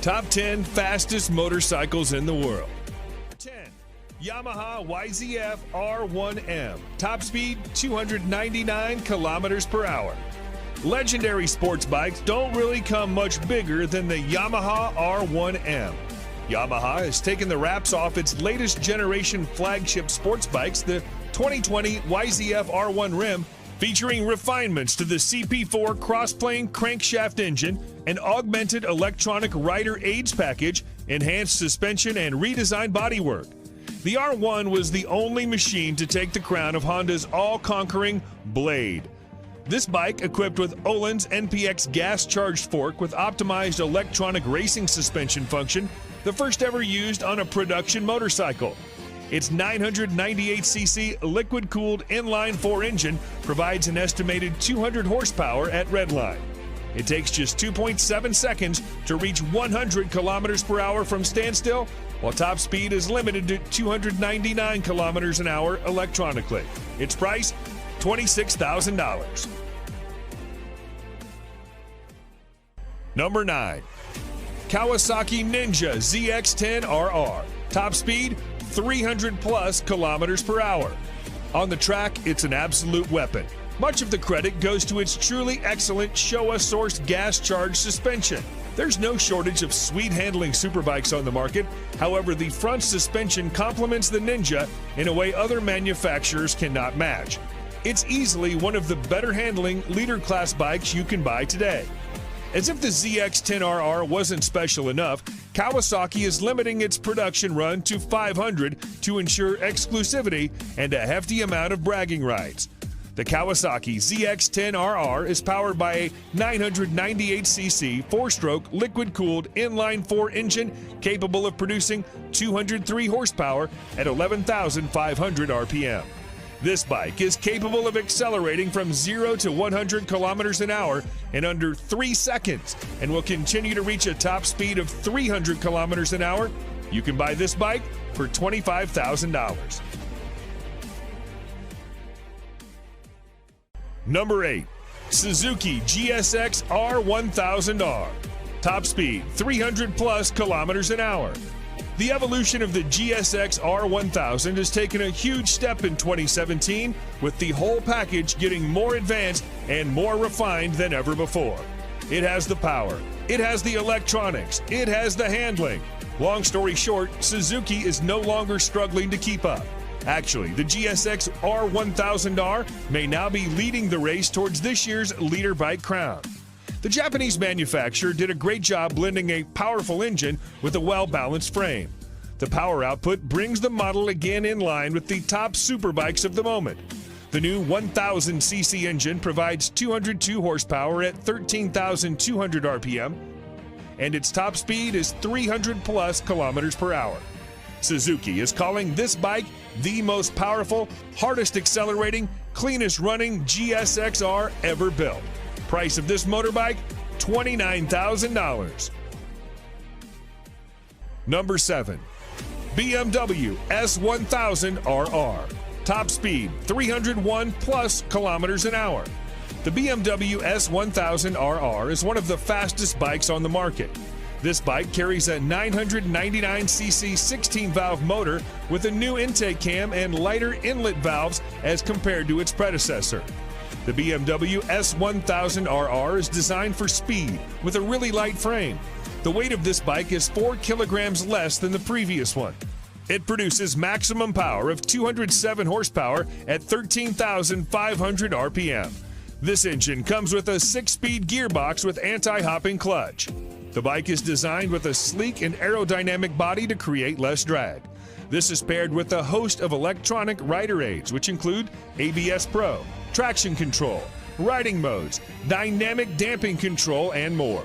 Top 10 fastest motorcycles in the world. 10. Yamaha YZF R1M. Top speed 299 kilometers per hour. Legendary sports bikes don't really come much bigger than the Yamaha R1M. Yamaha has taken the wraps off its latest generation flagship sports bikes, the 2020 YZF R1 Rim, featuring refinements to the CP4 cross-plane crankshaft engine, an augmented electronic rider aids package, enhanced suspension, and redesigned bodywork. The R1 was the only machine to take the crown of Honda's all-conquering Blade. This bike, equipped with Öhlins NPX gas-charged fork with optimized electronic racing suspension function, the first ever used on a production motorcycle. Its 998cc liquid-cooled inline-4 engine provides an estimated 200 horsepower at redline. It takes just 2.7 seconds to reach 100 kilometers per hour from standstill, while top speed is limited to 299 kilometers an hour electronically. Its price, $26,000. Number 9. Kawasaki Ninja ZX-10RR. Top speed, 300 plus kilometers per hour. On the track, it's an absolute weapon. Much of the credit goes to its truly excellent Showa-sourced gas-charged suspension. There's no shortage of sweet-handling superbikes on the market. However, the front suspension complements the Ninja in a way other manufacturers cannot match. It's easily one of the better-handling leader-class bikes you can buy today. As if the ZX-10RR wasn't special enough, Kawasaki is limiting its production run to 500 to ensure exclusivity and a hefty amount of bragging rights. The Kawasaki ZX-10RR is powered by a 998cc 4-stroke liquid-cooled inline-4 engine capable of producing 203 horsepower at 11,500 RPM. This bike is capable of accelerating from 0 to 100 kilometers an hour in under 3 seconds and will continue to reach a top speed of 300 kilometers an hour. You can buy this bike for $25,000. Number 8. Suzuki GSX R1000R. Top speed 300 plus kilometers an hour. The evolution of the GSX R1000 has taken a huge step in 2017, with the whole package getting more advanced and more refined than ever before. It has the power, it has the electronics, it has the handling. Long story short, Suzuki is no longer struggling to keep up. Actually, the GSX R1000R may now be leading the race towards this year's leader bike crown. The Japanese manufacturer did a great job blending a powerful engine with a well-balanced frame. The power output brings the model again in line with the top superbikes of the moment. The new 1000cc engine provides 202 horsepower at 13,200 RPM, and its top speed is 300 plus kilometers per hour. Suzuki is calling this bike the most powerful, hardest accelerating, cleanest running GSX-R ever built. Price of this motorbike, $29,000. Number 7. BMW S1000RR. Top speed, 301 plus kilometers an hour. The BMW S1000RR is one of the fastest bikes on the market. This bike carries a 999cc 16-valve motor with a new intake cam and lighter inlet valves as compared to its predecessor. The BMW S1000RR is designed for speed with a really light frame. The weight of this bike is 4 kilograms less than the previous one. It produces maximum power of 207 horsepower at 13,500 RPM. This engine comes with a 6-speed gearbox with anti-hopping clutch. The bike is designed with a sleek and aerodynamic body to create less drag. This is paired with a host of electronic rider aids, which include ABS Pro, traction control, riding modes, dynamic damping control, and more.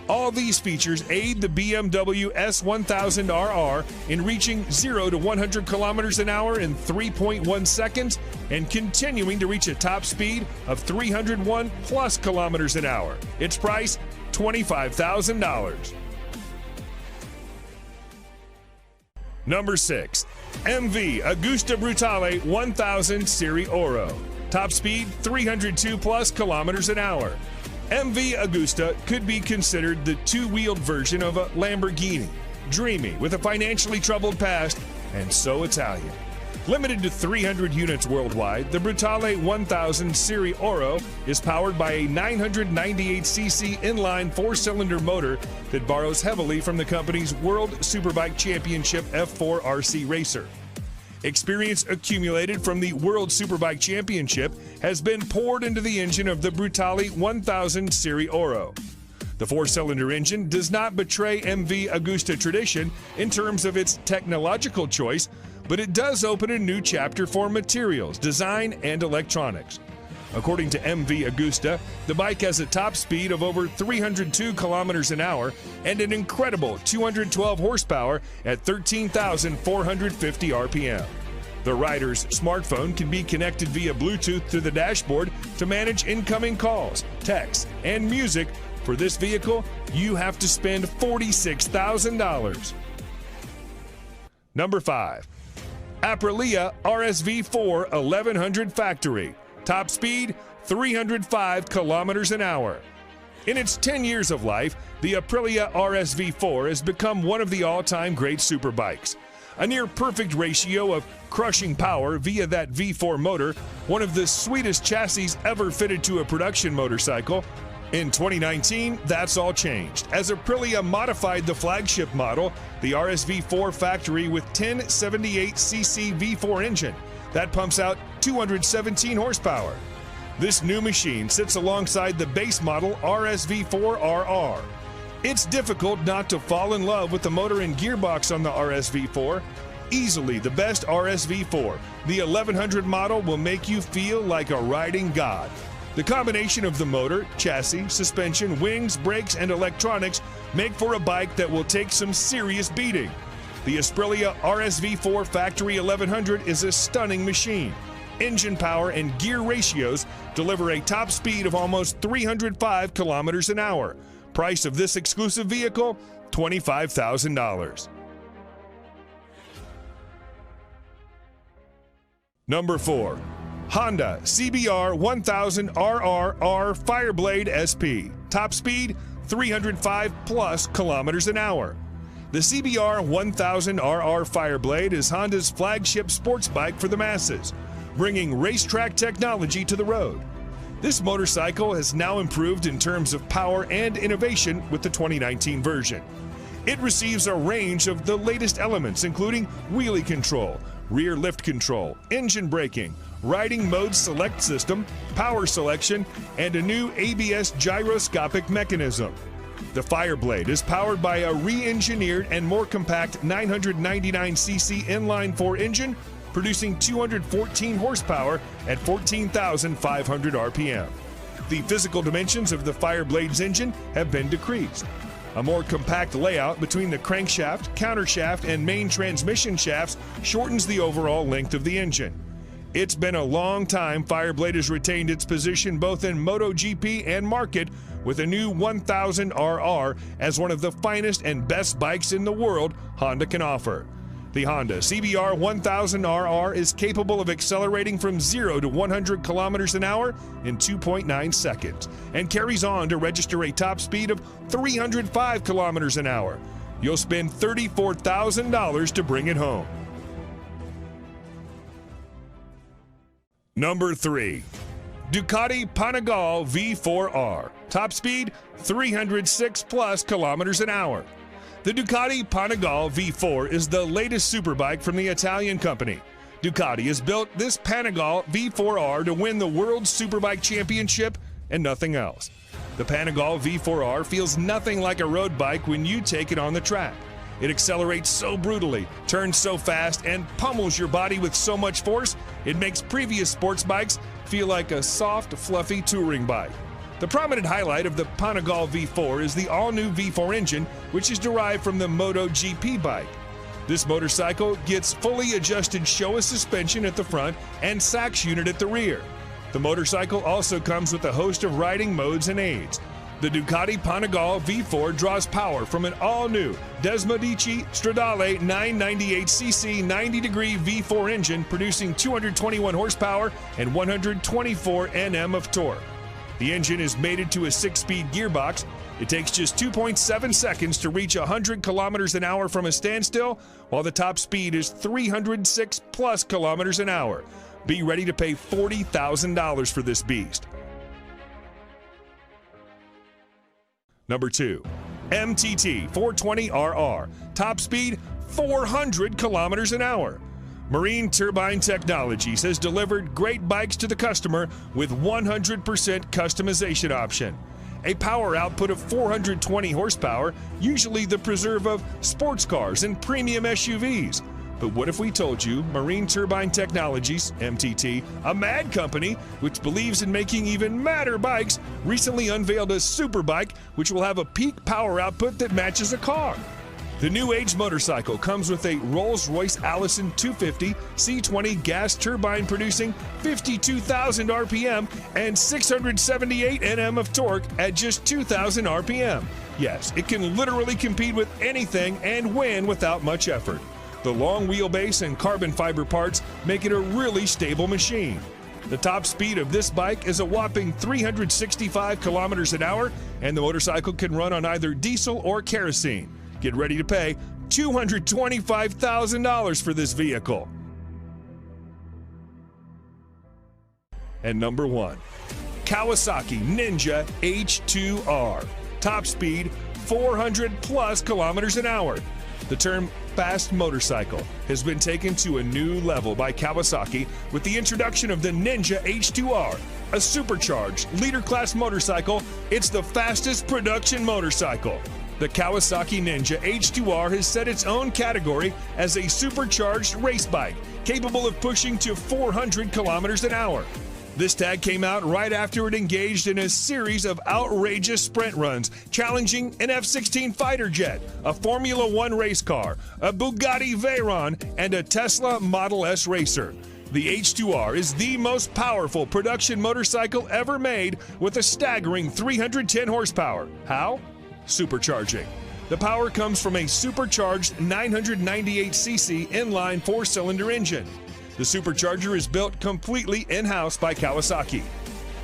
All these features aid the BMW S1000RR in reaching 0 to 100 kilometers an hour in 3.1 seconds and continuing to reach a top speed of 301 plus kilometers an hour. Its price, $25,000. Number 6. MV Agusta Brutale 1000 Serie Oro. Top speed 302 plus kilometers an hour. MV Agusta could be considered the two-wheeled version of a Lamborghini. Dreamy, with a financially troubled past, and so Italian. Limited to 300 units worldwide, the Brutale 1000 Serie Oro is powered by a 998cc inline four-cylinder motor that borrows heavily from the company's World Superbike Championship F4 RC racer. Experience accumulated from the World Superbike Championship has been poured into the engine of the Brutale 1000 Serie Oro. The four-cylinder engine does not betray MV Agusta tradition in terms of its technological choice, but it does open a new chapter for materials, design, and electronics. According to MV Agusta, the bike has a top speed of over 302 kilometers an hour and an incredible 212 horsepower at 13,450 RPM. The rider's smartphone can be connected via Bluetooth to the dashboard to manage incoming calls, texts, and music. For this vehicle, you have to spend $46,000. Number 5. Aprilia RSV4 1100 Factory. Top speed, 305 kilometers an hour. In its 10 years of life, the Aprilia RSV4 has become one of the all-time great superbikes. A near-perfect ratio of crushing power via that V4 motor, one of the sweetest chassis ever fitted to a production motorcycle. In 2019, that's all changed, as Aprilia modified the flagship model, the RSV4 Factory, with 1078cc V4 engine that pumps out 217 horsepower. This new machine sits alongside the base model RSV4RR. It's difficult not to fall in love with the motor and gearbox on the RSV4. Easily the best RSV4, the 1100 model will make you feel like a riding god. The combination of the motor, chassis, suspension, wings, brakes, and electronics make for a bike that will take some serious beating. The Aprilia RSV4 Factory 1100 is a stunning machine. Engine power and gear ratios deliver a top speed of almost 305 kilometers an hour. Price of this exclusive vehicle, $25,000. Number 4. Honda CBR 1000RRR Fireblade SP. Top speed, 305 plus kilometers an hour. The CBR 1000RR Fireblade is Honda's flagship sports bike for the masses, bringing racetrack technology to the road. This motorcycle has now improved in terms of power and innovation with the 2019 version. It receives a range of the latest elements, including wheelie control, rear lift control, engine braking, riding mode select system, power selection, and a new ABS gyroscopic mechanism. The Fireblade is powered by a re-engineered and more compact 999cc inline-4 engine, producing 214 horsepower at 14,500 RPM. The physical dimensions of the Fireblade's engine have been decreased. A more compact layout between the crankshaft, countershaft, and main transmission shafts shortens the overall length of the engine. It's been a long time Fireblade has retained its position both in MotoGP and market, with a new 1000RR as one of the finest and best bikes in the world Honda can offer. The Honda CBR 1000RR is capable of accelerating from 0 to 100 kilometers an hour in 2.9 seconds and carries on to register a top speed of 305 kilometers an hour. You'll spend $34,000 to bring it home. Number 3. Ducati Panigale V4R. Top speed, 306 plus kilometers an hour. The Ducati Panigale V4 is the latest superbike from the Italian company. Ducati has built this Panigale V4R to win the World Superbike Championship and nothing else. The Panigale V4R feels nothing like a road bike when you take it on the track. It accelerates so brutally, turns so fast, and pummels your body with so much force, it makes previous sports bikes feel like a soft, fluffy touring bike. The prominent highlight of the Panigale V4 is the all-new V4 engine, which is derived from the MotoGP bike. This motorcycle gets fully adjusted Showa suspension at the front and Sachs unit at the rear. The motorcycle also comes with a host of riding modes and aids. The Ducati Panigale V4 draws power from an all-new Desmodici Stradale 998cc 90-degree V4 engine, producing 221 horsepower and 124 Nm of torque. The engine is mated to a 6-speed gearbox. It takes just 2.7 seconds to reach 100 kilometers an hour from a standstill, while the top speed is 306 plus kilometers an hour. Be ready to pay $40,000 for this beast. Number 2, MTT 420RR. Top speed 400 kilometers an hour. Marine Turbine Technologies has delivered great bikes to the customer with 100% customization option. A power output of 420 horsepower, usually the preserve of sports cars and premium SUVs. But what if we told you Marine Turbine Technologies, MTT, a mad company which believes in making even madder bikes, recently unveiled a super bike which will have a peak power output that matches a car. The new age motorcycle comes with a Rolls-Royce Allison 250 C20 gas turbine producing 52,000 RPM and 678 Nm of torque at just 2,000 RPM. Yes, it can literally compete with anything and win without much effort. The long wheelbase and carbon fiber parts make it a really stable machine. The top speed of this bike is a whopping 365 kilometers an hour, and the motorcycle can run on either diesel or kerosene. Get ready to pay $225,000 for this vehicle. And number 1, Kawasaki Ninja H2R. Top speed 400 plus kilometers an hour. The term fast motorcycle has been taken to a new level by Kawasaki with the introduction of the Ninja H2R, a supercharged leader class motorcycle. It's the fastest production motorcycle. The Kawasaki Ninja H2R has set its own category as a supercharged race bike, capable of pushing to 400 kilometers an hour. This tag came out right after it engaged in a series of outrageous sprint runs, challenging an F-16 fighter jet, a Formula One race car, a Bugatti Veyron, and a Tesla Model S racer. The H2R is the most powerful production motorcycle ever made with a staggering 310 horsepower. How? Supercharging. The power comes from a supercharged 998cc inline 4-cylinder engine. The supercharger is built completely in-house by Kawasaki.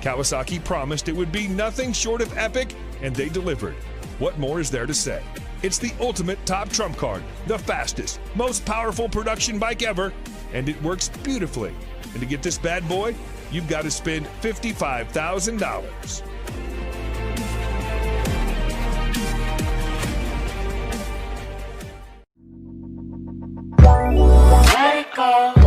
Kawasaki promised it would be nothing short of epic, and they delivered. What more is there to say? It's the ultimate top trump card, the fastest, most powerful production bike ever, and it works beautifully. And to get this bad boy, you've got to spend $55,000. Let it go.